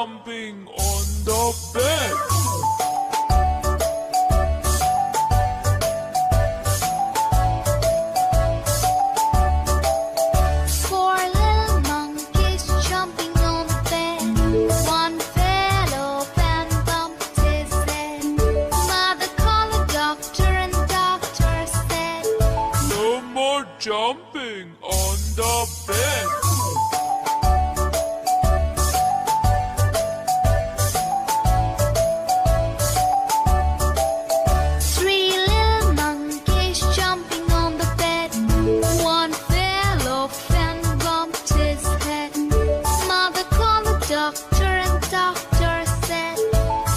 jumping on the bed. Four little monkeys jumping on the bed. One fell off and bumped his head. Mother called the doctor and the doctor said, No more jumping on the bed. Three little monkeys jumping on the bed. One fell off and bumped his head. Mother called the doctor and the doctor said,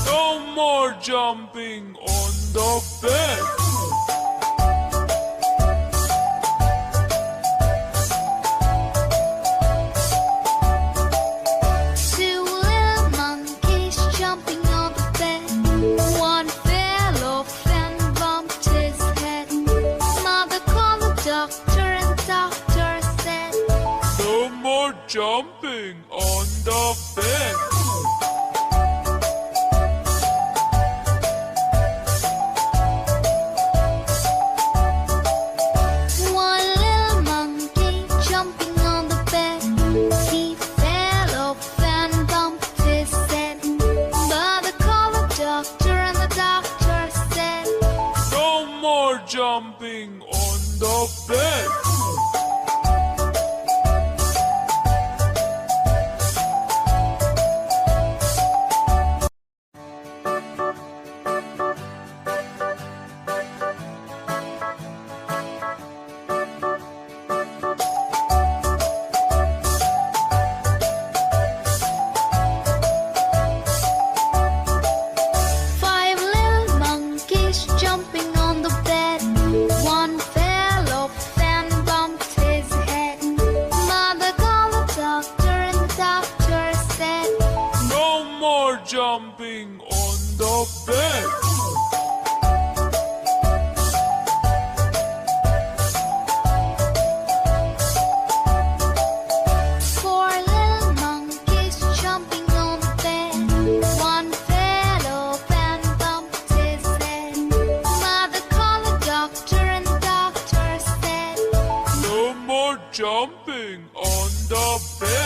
No more jumping on the bed. Two little monkeys jumping on the bed. One fell off and bumped his head. Mother called the doctor and the doctor said, No more jumping on the bed. One little monkey jumping on the bed. He fell off and bumped his head. Mother called the doctor and the doctor said, No more jumping on the bed. Five little monkeys jumping on the bed. One fell off and bumped his head. Mother called the doctor and the doctor said, No more jumping on the bed. Four little monkeys jumping on the bed. One fell off and bumped his head. Mother called the doctor and the doctor said, No more jumping on the bed.